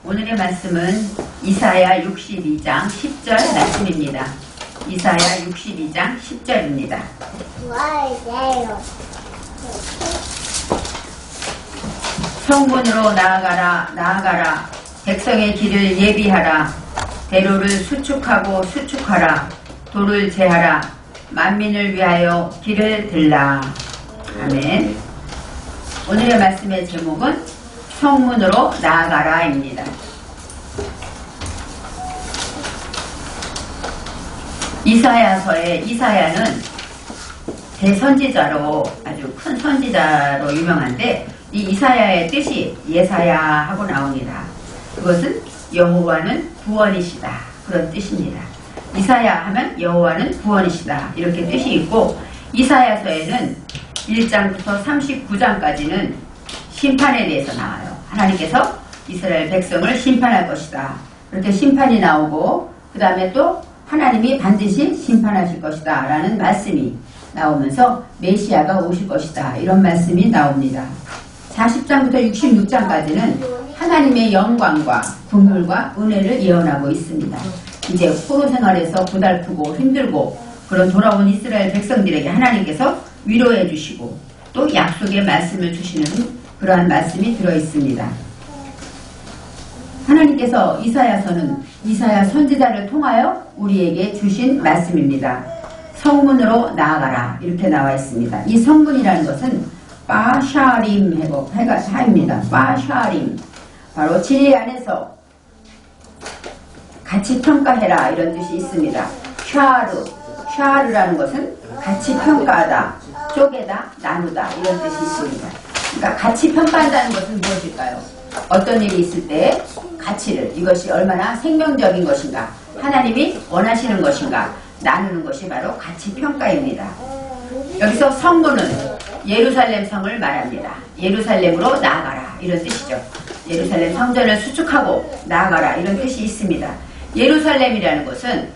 오늘의 말씀은 이사야 62장 10절 말씀입니다. 이사야 62장 10절입니다. 성문으로 나아가라, 나아가라. 백성의 길을 예비하라. 대로를 수축하고 수축하라. 도를 제하라. 만민을 위하여 길을 들라. 아멘. 오늘의 말씀의 제목은 성문으로 나아가라입니다. 이사야서의 이사야는 대선지자로 아주 큰 선지자로 유명한데 이 이사야의 뜻이 예사야 하고 나옵니다. 그것은 여호와는 구원이시다 그런 뜻입니다. 이사야 하면 여호와는 구원이시다 이렇게 뜻이 있고 이사야서에는 1장부터 39장까지는 심판에 대해서 나와요. 하나님께서 이스라엘 백성을 심판할 것이다. 그렇게 심판이 나오고 그 다음에 또 하나님이 반드시 심판하실 것이다 라는 말씀이 나오면서 메시아가 오실 것이다 이런 말씀이 나옵니다. 40장부터 66장까지는 하나님의 영광과 긍휼과 은혜를 예언하고 있습니다. 이제 포로 생활에서 고달프고 힘들고 그런 돌아온 이스라엘 백성들에게 하나님께서 위로해 주시고 또 약속의 말씀을 주시는 그러한 말씀이 들어있습니다. 하나님께서 이사야서는 이사야 선지자를 통하여 우리에게 주신 말씀입니다. 성문으로 나아가라 이렇게 나와 있습니다. 이 성문이라는 것은 바샤림 하입니다. 바샤림 바로 진리 안에서 같이 평가해라 이런 뜻이 있습니다. 샤르라는 것은 같이 평가하다, 쪼개다, 나누다 이런 뜻이 있습니다. 그러니까 같이 평가한다는 것은 무엇일까요? 어떤 일이 있을 때 가치를 이것이 얼마나 생명적인 것인가 하나님이 원하시는 것인가 나누는 것이 바로 가치 평가입니다. 여기서 성문은 예루살렘 성을 말합니다. 예루살렘으로 나아가라 이런 뜻이죠. 예루살렘 성전을 수축하고 나아가라 이런 뜻이 있습니다. 예루살렘이라는 것은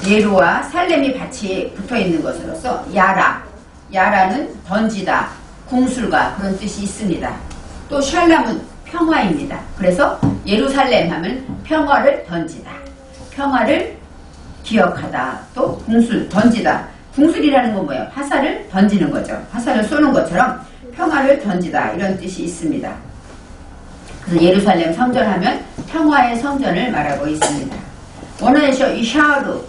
예루와 살렘이 같이 붙어있는 것으로서 야라는 던지다 궁술과 그런 뜻이 있습니다. 또 샬람은 평화입니다. 그래서 예루살렘 하면 평화를 던지다. 평화를 기억하다. 또 궁술, 던지다. 궁술이라는 건 뭐예요? 화살을 던지는 거죠. 화살을 쏘는 것처럼 평화를 던지다. 이런 뜻이 있습니다. 그래서 예루살렘 성전 하면 평화의 성전을 말하고 있습니다. 원어에서 이 샤르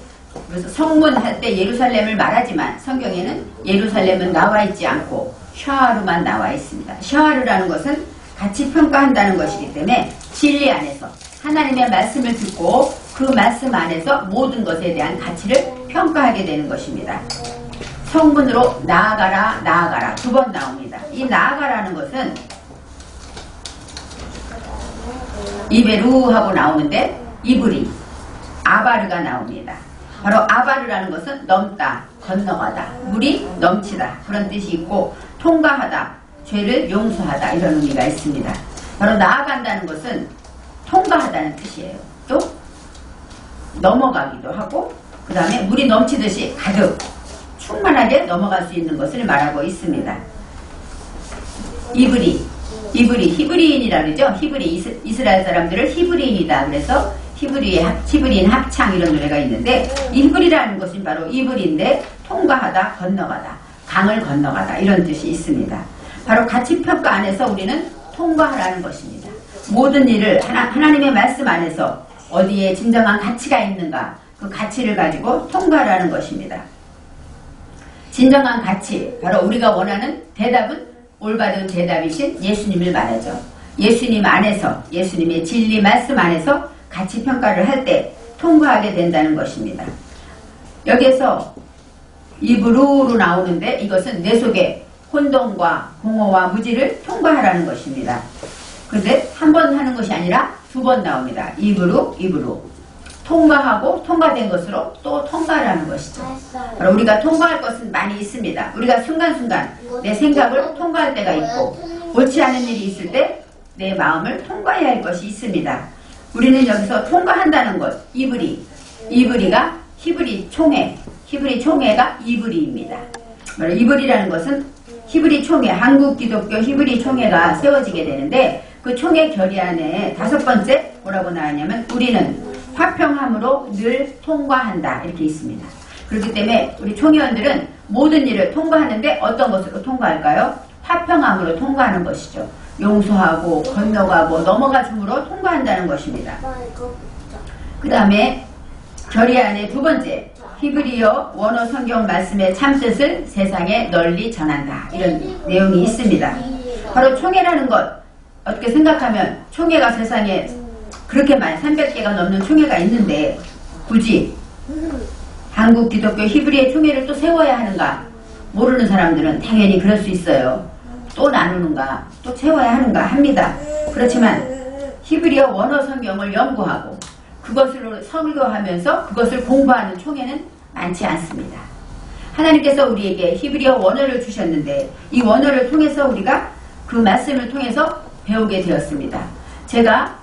그래서 성문 할 때 예루살렘을 말하지만 성경에는 예루살렘은 나와 있지 않고 샤르만 나와 있습니다. 샤르라는 것은 같이 평가한다는 것이기 때문에 진리 안에서 하나님의 말씀을 듣고 그 말씀 안에서 모든 것에 대한 가치를 평가하게 되는 것입니다. 성문으로 나아가라 나아가라 두 번 나옵니다. 이 나아가라는 것은 이베루 하고 나오는데 이브리 아바르가 나옵니다. 바로 아바르라는 것은 넘다, 건너가다, 물이 넘치다 그런 뜻이 있고 통과하다, 죄를 용서하다 이런 의미가 있습니다. 바로 나아간다는 것은 통과하다는 뜻이에요. 또 넘어가기도 하고 그 다음에 물이 넘치듯이 가득 충만하게 넘어갈 수 있는 것을 말하고 있습니다. 히브리인이라 그러죠. 이스라엘 사람들을 히브리인이다 그래서 히브리인 합창 이런 노래가 있는데 히브리라는 것은 바로 이브리인데 통과하다 건너가다 강을 건너가다 이런 뜻이 있습니다. 바로 가치평가 안에서 우리는 통과하라는 것입니다. 모든 일을 하나님의 말씀 안에서 어디에 진정한 가치가 있는가 그 가치를 가지고 통과하라는 것입니다. 진정한 가치 바로 우리가 원하는 대답은 올바른 대답이신 예수님을 말하죠. 예수님 안에서 예수님의 진리 말씀 안에서 가치 평가를 할 때 통과하게 된다는 것입니다. 여기에서 이브루로 나오는데 이것은 내 속에 혼돈과 공허와 무지를 통과하라는 것입니다. 그런데 한 번 하는 것이 아니라 두 번 나옵니다. 이브루 통과하고 통과된 것으로 또 통과하라는 것이죠. 바로 우리가 통과할 것은 많이 있습니다. 우리가 순간순간 내 생각을 통과할 때가 있고 옳지 않은 일이 있을 때 내 마음을 통과해야 할 것이 있습니다. 우리는 여기서 통과한다는 것 이브리가 히브리 총회가 이브리입니다. 이브리라는 것은 히브리 총회 한국 기독교 히브리 총회가 세워지게 되는데 그 총회 결의안에 5번째 뭐라고 나왔냐면 우리는 화평함으로 늘 통과한다 이렇게 있습니다. 그렇기 때문에 우리 총회원들은 모든 일을 통과하는데 어떤 것으로 통과할까요? 화평함으로 통과하는 것이죠. 용서하고 건너가고 넘어가줌으로 통과한다는 것입니다. 그 다음에 결의안의 2번째 히브리어 원어 성경 말씀의 참뜻을 세상에 널리 전한다 이런 내용이 있습니다. 바로 총회라는 것 어떻게 생각하면 총회가 세상에 그렇게 많이 300개가 넘는 총회가 있는데 굳이 한국 기독교 히브리의 총회를 또 세워야 하는가 모르는 사람들은 당연히 그럴 수 있어요. 또 나누는가 또 채워야 하는가 합니다. 그렇지만 히브리어 원어 성경을 연구하고 그것으로 설교하면서 그것을 공부하는 총회는 많지 않습니다. 하나님께서 우리에게 히브리어 원어를 주셨는데 이 원어를 통해서 우리가 그 말씀을 통해서 배우게 되었습니다. 제가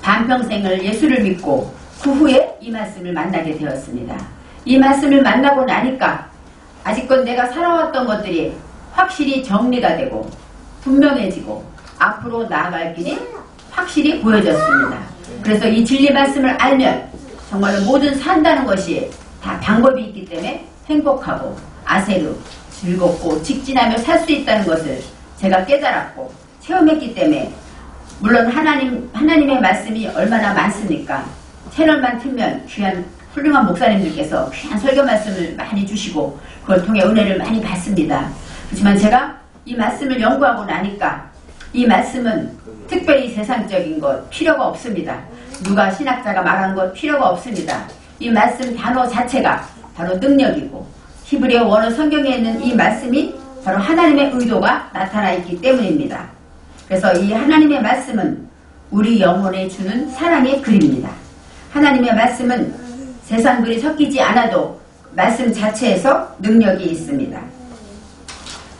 반평생을 예수를 믿고 그 후에 이 말씀을 만나게 되었습니다. 이 말씀을 만나고 나니까 아직껏 내가 살아왔던 것들이 확실히 정리가 되고 분명해지고 앞으로 나아갈 길이 확실히 보여졌습니다. 그래서 이 진리 말씀을 알면 정말로 모든 산다는 것이 다 방법이 있기 때문에 행복하고 아세르 즐겁고 직진하며 살 수 있다는 것을 제가 깨달았고 체험했기 때문에 물론 하나님의 말씀이 얼마나 많습니까? 채널만 틀면 귀한 훌륭한 목사님들께서 귀한 설교 말씀을 많이 주시고 그걸 통해 은혜를 많이 받습니다. 그렇지만 제가 이 말씀을 연구하고 나니까 이 말씀은 특별히 세상적인 것 필요가 없습니다. 누가 신학자가 말한 것 필요가 없습니다. 이 말씀 단어 자체가 바로 능력이고 히브리어 원어 성경에 있는 이 말씀이 바로 하나님의 의도가 나타나 있기 때문입니다. 그래서 이 하나님의 말씀은 우리 영혼에 주는 사랑의 글입니다. 하나님의 말씀은 세상 글이 섞이지 않아도 말씀 자체에서 능력이 있습니다.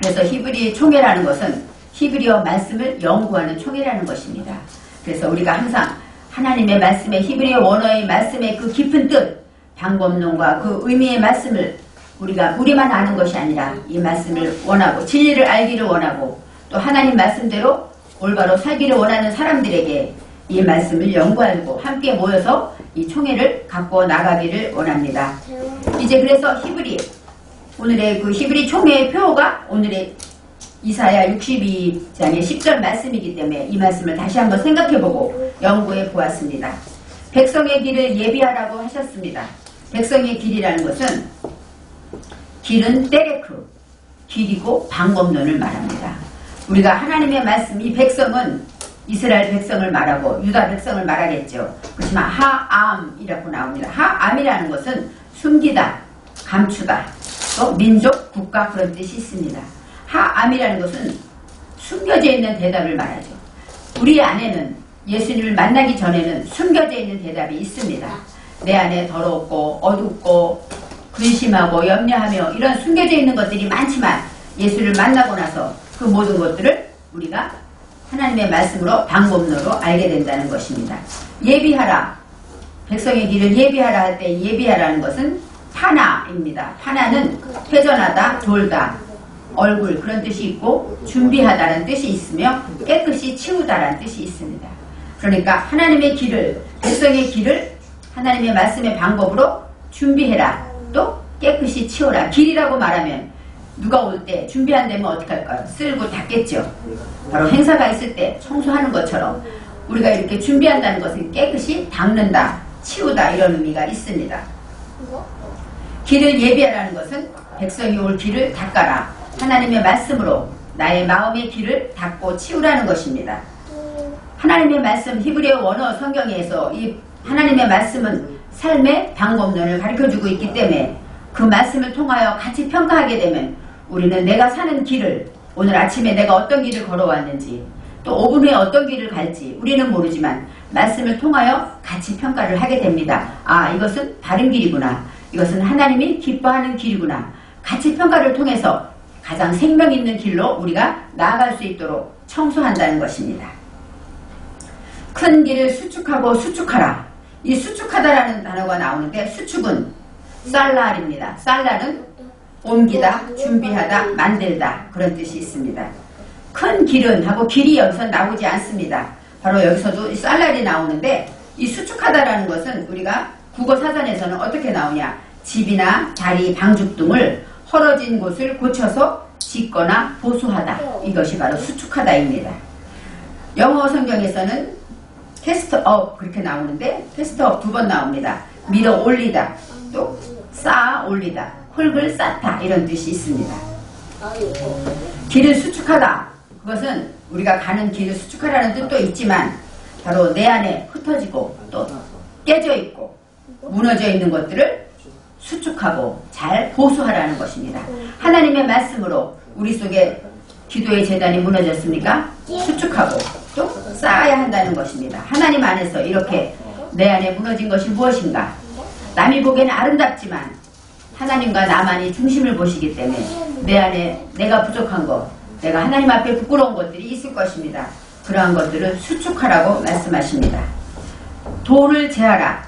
그래서 히브리 총회라는 것은 히브리어 말씀을 연구하는 총회라는 것입니다. 그래서 우리가 항상 하나님의 말씀에 히브리어 원어의 말씀의 그 깊은 뜻, 방법론과 그 의미의 말씀을 우리만 아는 것이 아니라 이 말씀을 원하고 진리를 알기를 원하고 또 하나님 말씀대로 올바로 살기를 원하는 사람들에게 이 말씀을 연구하고 함께 모여서 이 총회를 갖고 나가기를 원합니다. 이제 그래서 오늘의 그 히브리 총회의 표가 오늘의 이사야 62장의 10절 말씀이기 때문에 이 말씀을 다시 한번 생각해보고 연구해 보았습니다. 백성의 길을 예비하라고 하셨습니다. 백성의 길이라는 것은 길은 때레크, 길이고 방법론을 말합니다. 우리가 하나님의 말씀, 이 백성은 이스라엘 백성을 말하고 유다 백성을 말하겠죠. 그렇지만 하암이라고 나옵니다. 하암이라는 것은 숨기다, 감추다, 또 민족, 국가 그런 뜻이 있습니다. 하암이라는 것은 숨겨져 있는 대답을 말하죠. 우리 안에는 예수님을 만나기 전에는 숨겨져 있는 대답이 있습니다. 내 안에 더럽고 어둡고 근심하고 염려하며 이런 숨겨져 있는 것들이 많지만 예수를 만나고 나서 그 모든 것들을 우리가 하나님의 말씀으로 방법론으로 알게 된다는 것입니다. 예비하라. 백성의 길을 예비하라 할 때 예비하라는 것은 파나입니다. 파나는 회전하다, 돌다, 얼굴 그런 뜻이 있고 준비하다는 뜻이 있으며 깨끗이 치우다라는 뜻이 있습니다. 그러니까 하나님의 길을, 백성의 길을 하나님의 말씀의 방법으로 준비해라. 또 깨끗이 치워라. 길이라고 말하면 누가 올 때 준비한다면 어떻게 할까요? 쓸고 닦겠죠. 바로 행사가 있을 때 청소하는 것처럼 우리가 이렇게 준비한다는 것은 깨끗이 닦는다, 치우다 이런 의미가 있습니다. 길을 예비하라는 것은 백성이 올 길을 닦아라. 하나님의 말씀으로 나의 마음의 길을 닦고 치우라는 것입니다. 하나님의 말씀 히브리어 원어 성경에서 이 하나님의 말씀은 삶의 방법론을 가르쳐주고 있기 때문에 그 말씀을 통하여 같이 평가하게 되면 우리는 내가 사는 길을 오늘 아침에 내가 어떤 길을 걸어왔는지 또 5분 후에 어떤 길을 갈지 우리는 모르지만 말씀을 통하여 같이 평가를 하게 됩니다. 아, 이것은 바른 길이구나. 이것은 하나님이 기뻐하는 길이구나. 같이 평가를 통해서 가장 생명 있는 길로 우리가 나아갈 수 있도록 청소한다는 것입니다. 큰 길을 수축하고 수축하라. 이 수축하다라는 단어가 나오는데 수축은 살랄입니다. 살랄은 옮기다, 준비하다, 만들다 그런 뜻이 있습니다. 큰 길은 하고 길이 여기서 나오지 않습니다. 바로 여기서도 쌀날이 나오는데 이 수축하다라는 것은 우리가 국어 사전에서는 어떻게 나오냐. 집이나 다리, 방죽 등을 헐어진 곳을 고쳐서 짓거나 보수하다. 이것이 바로 수축하다입니다. 영어 성경에서는 캐스트업 그렇게 나오는데 캐스트업 2번 나옵니다. 밀어 올리다, 또 쌓아 올리다, 흙을 쌓다 이런 뜻이 있습니다. 길을 수축하다. 그것은 우리가 가는 길을 수축하라는 뜻도 있지만 바로 내 안에 흩어지고 또 깨져 있고 무너져 있는 것들을 수축하고 잘 보수하라는 것입니다. 하나님의 말씀으로 우리 속에 기도의 재단이 무너졌습니까? 수축하고 또 쌓아야 한다는 것입니다. 하나님 안에서 이렇게 내 안에 무너진 것이 무엇인가? 남이 보기에는 아름답지만 하나님과 나만이 중심을 보시기 때문에 내 안에 내가 부족한 것, 내가 하나님 앞에 부끄러운 것들이 있을 것입니다. 그러한 것들을 수축하라고 말씀하십니다. 돌을 제하라.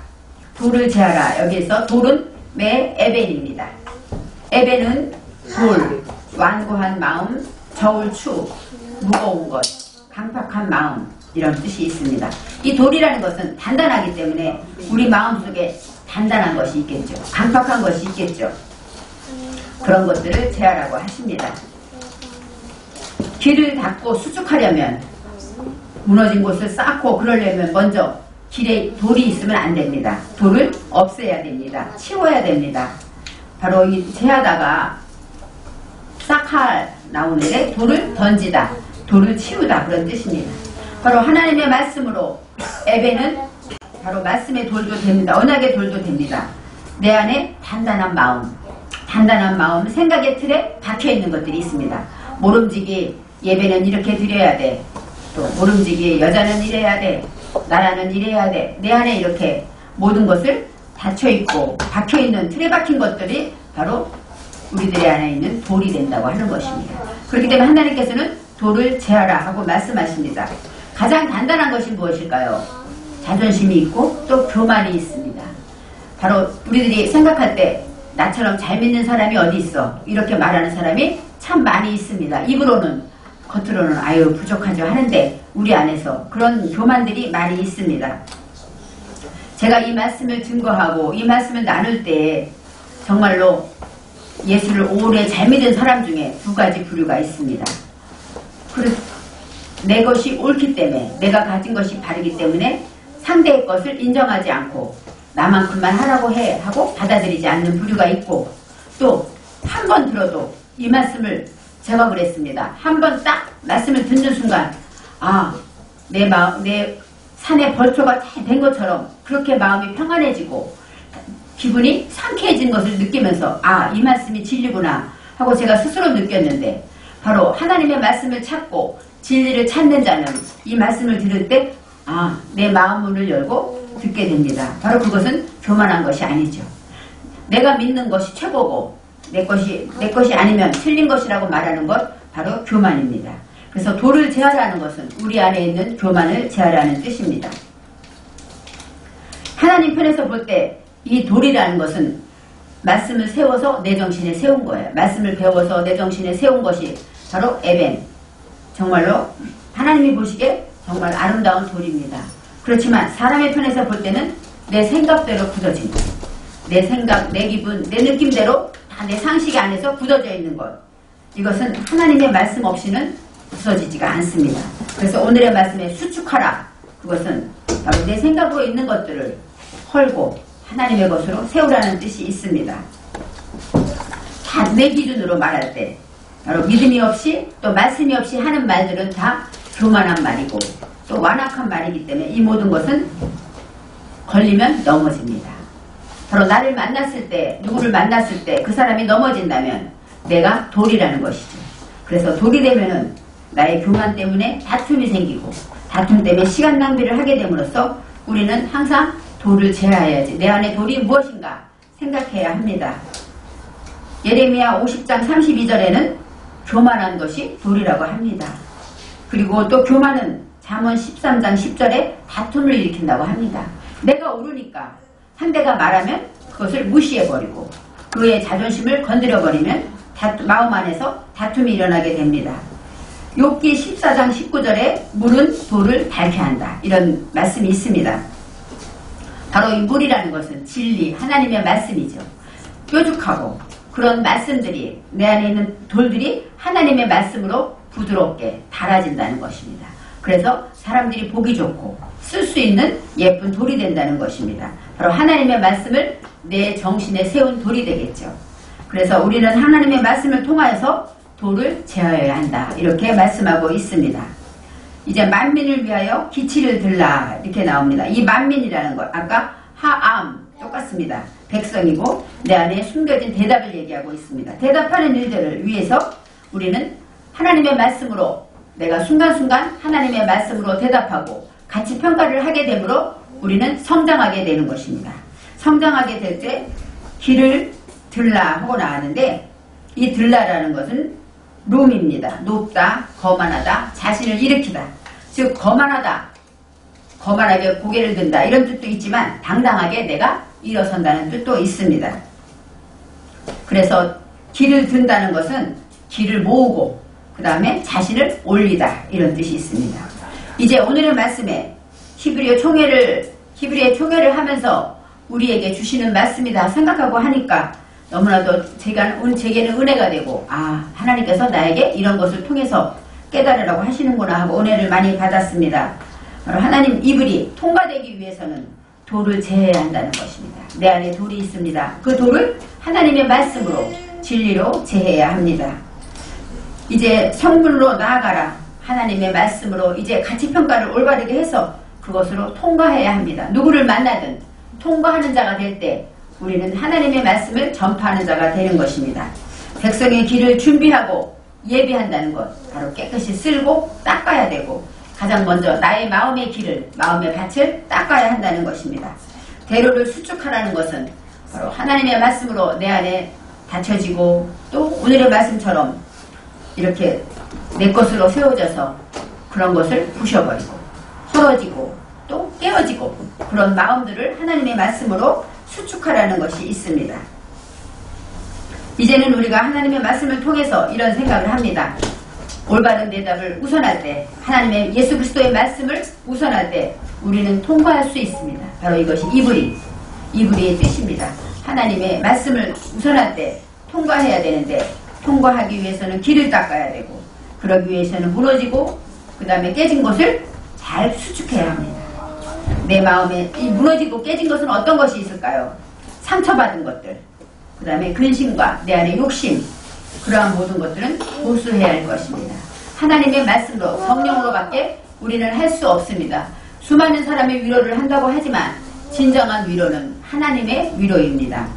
돌을 제하라. 여기에서 돌은 매 에벤입니다. 에벤은 돌, 완고한 마음, 저울 추, 무거운 것, 강팍한 마음 이런 뜻이 있습니다. 이 돌이라는 것은 단단하기 때문에 우리 마음속에 단단한 것이 있겠죠. 강팍한 것이 있겠죠. 그런 것들을 제하라고 하십니다. 길을 닦고 수축하려면 무너진 곳을 쌓고 그러려면 먼저 길에 돌이 있으면 안 됩니다. 돌을 없애야 됩니다. 치워야 됩니다. 바로 이 제하다가 싹할 나오는데 돌을 던지다, 돌을 치우다 그런 뜻입니다. 바로 하나님의 말씀으로 에벤은 바로 말씀의 돌도 됩니다. 언약의 돌도 됩니다. 내 안에 단단한 마음, 생각의 틀에 박혀있는 것들이 있습니다. 모름지기 예배는 이렇게 드려야 돼. 또 모름지기 여자는 이래야 돼. 나라는 이래야 돼. 내 안에 이렇게 모든 것을 닫혀있고 박혀있는 틀에 박힌 것들이 바로 우리들의 안에 있는 돌이 된다고 하는 것입니다. 그렇기 때문에 하나님께서는 돌을 제하라 하고 말씀하십니다. 가장 단단한 것이 무엇일까요? 자존심이 있고 또 교만이 있습니다. 바로 우리들이 생각할 때 나처럼 잘 믿는 사람이 어디 있어? 이렇게 말하는 사람이 참 많이 있습니다. 입으로는 겉으로는 아유 부족하죠 하는데 우리 안에서 그런 교만들이 많이 있습니다. 제가 이 말씀을 증거하고 이 말씀을 나눌 때 정말로 예수를 오래 잘 믿은 사람 중에 2가지 부류가 있습니다. 내 것이 옳기 때문에 내가 가진 것이 바르기 때문에 상대의 것을 인정하지 않고 나만큼만 하라고 해 하고 받아들이지 않는 부류가 있고 또 한 번 들어도 이 말씀을 제가 그랬습니다. 한 번 딱 말씀을 듣는 순간 내 산에 벌초가 잘 된 것처럼 그렇게 마음이 평안해지고 기분이 상쾌해진 것을 느끼면서 이 말씀이 진리구나 하고 제가 스스로 느꼈는데 바로 하나님의 말씀을 찾고 진리를 찾는 자는 이 말씀을 들을 때 내 마음 문을 열고 듣게 됩니다. 바로 그것은 교만한 것이 아니죠. 내가 믿는 것이 최고고 내 것이 아니면 틀린 것이라고 말하는 것 바로 교만입니다. 그래서 돌을 제하라는 것은 우리 안에 있는 교만을 제하라는 뜻입니다. 하나님 편에서 볼 때 이 돌이라는 것은 말씀을 세워서 내 정신에 세운 거예요. 말씀을 배워서 내 정신에 세운 것이 바로 에벤. 정말로 하나님이 보시기에 정말 아름다운 돌입니다. 그렇지만 사람의 편에서 볼 때는 내 생각대로 굳어진 것. 내 생각, 내 기분, 내 느낌대로 다 내 상식 안에서 굳어져 있는 것. 이것은 하나님의 말씀 없이는 부서지지가 않습니다. 그래서 오늘의 말씀에 수축하라. 그것은 바로 내 생각으로 있는 것들을 헐고 하나님의 것으로 세우라는 뜻이 있습니다. 다 내 기준으로 말할 때 바로 믿음이 없이 또 말씀이 없이 하는 말들은 다 교만한 말이고 또 완악한 말이기 때문에 이 모든 것은 걸리면 넘어집니다. 바로 나를 만났을 때 누구를 만났을 때 그 사람이 넘어진다면 내가 돌이라는 것이죠. 그래서 돌이 되면은 나의 교만 때문에 다툼이 생기고 다툼 때문에 시간 낭비를 하게 됨으로써 우리는 항상 돌을 제하여야지. 내 안에 돌이 무엇인가 생각해야 합니다. 예레미야 50장 32절에는 교만한 것이 돌이라고 합니다. 그리고 또 교만은 잠언 13장 10절에 다툼을 일으킨다고 합니다. 내가 옳으니까 상대가 말하면 그것을 무시해버리고 그의 자존심을 건드려버리면 마음 안에서 다툼이 일어나게 됩니다. 욥기 14장 19절에 물은 돌을 닳게 한다. 이런 말씀이 있습니다. 바로 이 물이라는 것은 진리, 하나님의 말씀이죠. 뾰족하고 그런 말씀들이 내 안에 있는 돌들이 하나님의 말씀으로 부드럽게 달아진다는 것입니다. 그래서 사람들이 보기 좋고 쓸 수 있는 예쁜 돌이 된다는 것입니다. 바로 하나님의 말씀을 내 정신에 세운 돌이 되겠죠. 그래서 우리는 하나님의 말씀을 통하여서 돌을 제하여야 한다. 이렇게 말씀하고 있습니다. 이제 만민을 위하여 기치를 들라 이렇게 나옵니다. 이 만민이라는 것 아까 하암 똑같습니다. 백성이고 내 안에 숨겨진 대답을 얘기하고 있습니다. 대답하는 일들을 위해서 우리는 하나님의 말씀으로 내가 순간순간 하나님의 말씀으로 대답하고 같이 평가를 하게 되므로 우리는 성장하게 되는 것입니다. 성장하게 될 때 길을 들라 하고 나왔는데 이 들라라는 것은 룸입니다. 높다, 거만하다, 자신을 일으키다. 즉 거만하다, 거만하게 고개를 든다 이런 뜻도 있지만 당당하게 내가 일어선다는 뜻도 있습니다. 그래서 길을 든다는 것은 길을 모으고 그 다음에 자신을 올리다 이런 뜻이 있습니다. 이제 오늘의 말씀에 히브리의 총회를 하면서 우리에게 주시는 말씀이다 생각하고 하니까 너무나도 제게는 은혜가 되고 하나님께서 나에게 이런 것을 통해서 깨달으라고 하시는구나 하고 은혜를 많이 받았습니다. 하나님 이불이 통과되기 위해서는 돌을 제해야 한다는 것입니다. 내 안에 돌이 있습니다. 그 돌을 하나님의 말씀으로 진리로 제해야 합니다. 이제 성문으로 나아가라. 하나님의 말씀으로 이제 가치평가를 올바르게 해서 그것으로 통과해야 합니다. 누구를 만나든 통과하는 자가 될 때 우리는 하나님의 말씀을 전파하는 자가 되는 것입니다. 백성의 길을 준비하고 예비한다는 것 바로 깨끗이 쓸고 닦아야 되고 가장 먼저 나의 마음의 길을 마음의 밭을 닦아야 한다는 것입니다. 대로를 수축하라는 것은 바로 하나님의 말씀으로 내 안에 닫혀지고 또 오늘의 말씀처럼 이렇게 내 것으로 세워져서 그런 것을 부셔버리고 헐어지고 또 깨어지고 그런 마음들을 하나님의 말씀으로 수축하라는 것이 있습니다. 이제는 우리가 하나님의 말씀을 통해서 이런 생각을 합니다. 올바른 대답을 우선할 때 하나님의 예수 그리스도의 말씀을 우선할 때 우리는 통과할 수 있습니다. 바로 이것이 이브리의 뜻입니다. 하나님의 말씀을 우선할 때 통과해야 되는데 통과하기 위해서는 길을 닦아야 되고 그러기 위해서는 무너지고 그 다음에 깨진 것을 잘 수축해야 합니다. 내 마음에 이 무너지고 깨진 것은 어떤 것이 있을까요? 상처받은 것들, 그 다음에 근심과 내 안에 욕심, 그러한 모든 것들은 보수해야 할 것입니다. 하나님의 말씀으로 성령으로밖에 우리는 할 수 없습니다. 수많은 사람의 위로를 한다고 하지만 진정한 위로는 하나님의 위로입니다.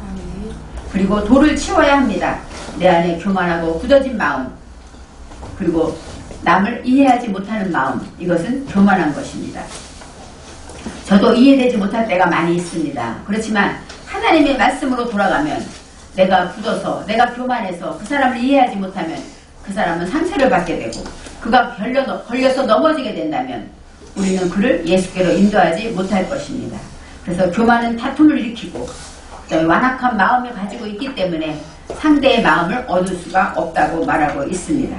그리고 돌을 치워야 합니다. 내 안에 교만하고 굳어진 마음 그리고 남을 이해하지 못하는 마음 이것은 교만한 것입니다. 저도 이해되지 못할 때가 많이 있습니다. 그렇지만 하나님의 말씀으로 돌아가면 내가 굳어서 내가 교만해서 그 사람을 이해하지 못하면 그 사람은 상처를 받게 되고 그가 걸려서 넘어지게 된다면 우리는 그를 예수께로 인도하지 못할 것입니다. 그래서 교만은 다툼을 일으키고 완악한 마음을 가지고 있기 때문에 상대의 마음을 얻을 수가 없다고 말하고 있습니다.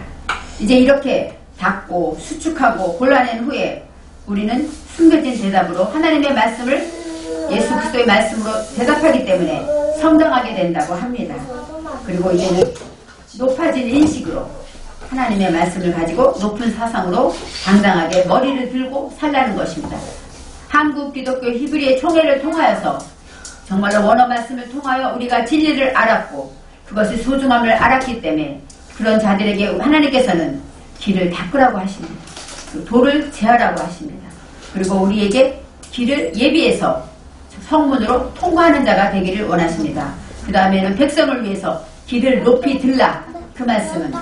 이제 이렇게 닦고 수축하고 골라낸 후에 우리는 숨겨진 대답으로 하나님의 말씀을 예수 그리스도의 말씀으로 대답하기 때문에 성장하게 된다고 합니다. 그리고 이제는 높아진 인식으로 하나님의 말씀을 가지고 높은 사상으로 당당하게 머리를 들고 살라는 것입니다. 한국 기독교 히브리의 총회를 통하여서 정말로 원어 말씀을 통하여 우리가 진리를 알았고 그것의 소중함을 알았기 때문에 그런 자들에게 하나님께서는 길을 닦으라고 하십니다. 돌을 제하라고 하십니다. 그리고 우리에게 길을 예비해서 성문으로 통과하는 자가 되기를 원하십니다. 그 다음에는 백성을 위해서 길을 높이 들라. 그 말씀은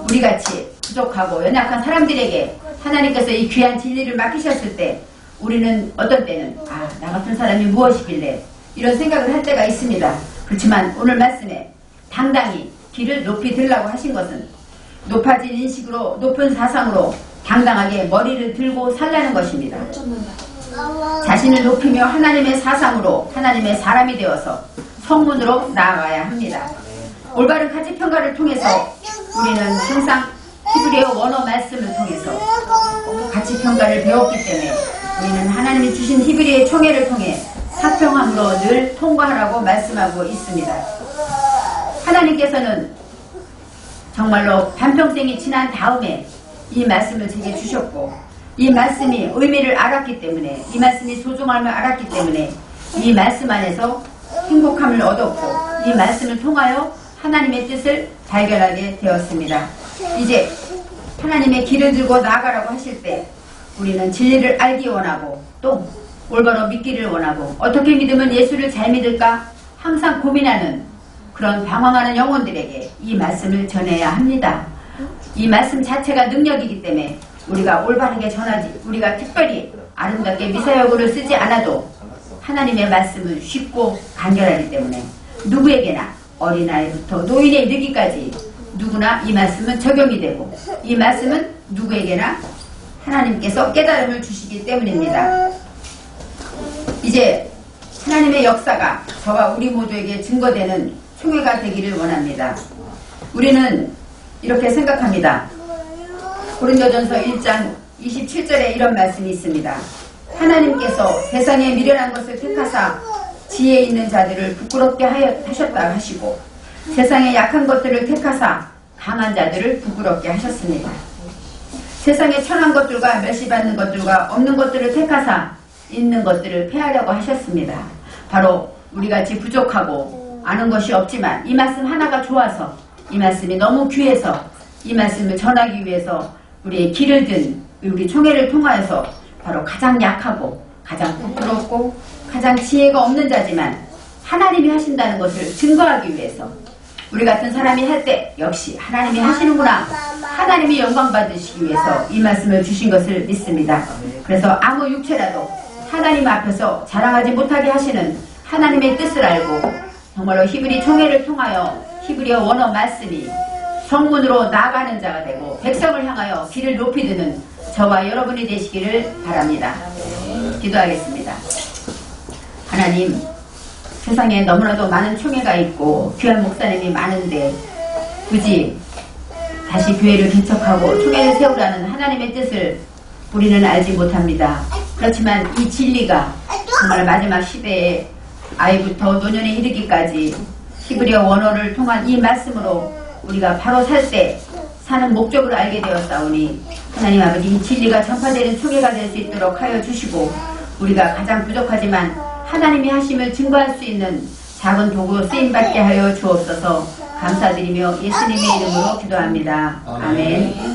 우리같이 부족하고 연약한 사람들에게 하나님께서 이 귀한 진리를 맡기셨을 때 우리는 어떤 때는 나 같은 사람이 무엇이길래 이런 생각을 할 때가 있습니다. 그렇지만 오늘 말씀에 당당히 길을 높이 들라고 하신 것은 높아진 인식으로 높은 사상으로 당당하게 머리를 들고 살라는 것입니다. 자신을 높이며 하나님의 사상으로 하나님의 사람이 되어서 성문으로 나아가야 합니다. 올바른 가치평가를 통해서 우리는 항상 히브리어 원어 말씀을 통해서 가치평가를 배웠기 때문에 우리는 하나님이 주신 히브리의 총회를 통해 사평함으로 늘 통과하라고 말씀하고 있습니다. 하나님께서는 정말로 반평생이 지난 다음에 이 말씀을 제게 주셨고, 이 말씀이 의미를 알았기 때문에, 이 말씀이 소중함을 알았기 때문에 이 말씀 안에서 행복함을 얻었고, 이 말씀을 통하여 하나님의 뜻을 발견하게 되었습니다. 이제 하나님의 길을 들고 나아가라고 하실 때 우리는 진리를 알기 원하고 또 올바로 믿기를 원하고, 어떻게 믿으면 예수를 잘 믿을까 항상 고민하는 그런 방황하는 영혼들에게 이 말씀을 전해야 합니다. 이 말씀 자체가 능력이기 때문에 우리가 올바르게 전하지, 우리가 특별히 아름답게 미사여구를 쓰지 않아도 하나님의 말씀은 쉽고 간결하기 때문에 누구에게나 어린아이부터 노인에 이르기까지 누구나 이 말씀은 적용이 되고, 이 말씀은 누구에게나 하나님께서 깨달음을 주시기 때문입니다. 이제 하나님의 역사가 저와 우리 모두에게 증거되는 총회가 되기를 원합니다. 우리는 이렇게 생각합니다. 고린도전서 1장 27절에 이런 말씀이 있습니다. 하나님께서 세상에 미련한 것을 택하사 지혜 있는 자들을 부끄럽게 하셨다 하시고, 세상에 약한 것들을 택하사 강한 자들을 부끄럽게 하셨습니다. 세상에 천한 것들과 멸시받는 것들과 없는 것들을 택하사 있는 것들을 폐하려고 하셨습니다. 바로 우리같이 부족하고 아는 것이 없지만 이 말씀 하나가 좋아서, 이 말씀이 너무 귀해서 이 말씀을 전하기 위해서 우리의 길을 든 우리 총회를 통하여서 바로 가장 약하고 가장 부끄럽고 가장 지혜가 없는 자지만 하나님이 하신다는 것을 증거하기 위해서, 우리 같은 사람이 할 때 역시 하나님이 하시는구나, 하나님이 영광 받으시기 위해서 이 말씀을 주신 것을 믿습니다. 그래서 아무 육체라도 하나님 앞에서 자랑하지 못하게 하시는 하나님의 뜻을 알고 정말로 히브리 총회를 통하여 히브리어 원어 말씀이 성문으로 나아가는 자가 되고 백성을 향하여 길을 높이 드는 저와 여러분이 되시기를 바랍니다. 기도하겠습니다. 하나님, 세상에 너무나도 많은 총회가 있고 귀한 목사님이 많은데 굳이 다시 교회를 개척하고 총회를 세우라는 하나님의 뜻을 우리는 알지 못합니다. 그렇지만 이 진리가 정말 마지막 시대에 아이부터 노년에 이르기까지 히브리어 원어를 통한 이 말씀으로 우리가 바로 살 때 사는 목적을 알게 되었사오니 하나님 아버지, 이 진리가 전파되는 총회가 될 수 있도록 하여 주시고, 우리가 가장 부족하지만 하나님이 하심을 증거할 수 있는 작은 도구 쓰임받게 하여 주옵소서. 감사드리며 예수님의 이름으로 기도합니다. 아멘.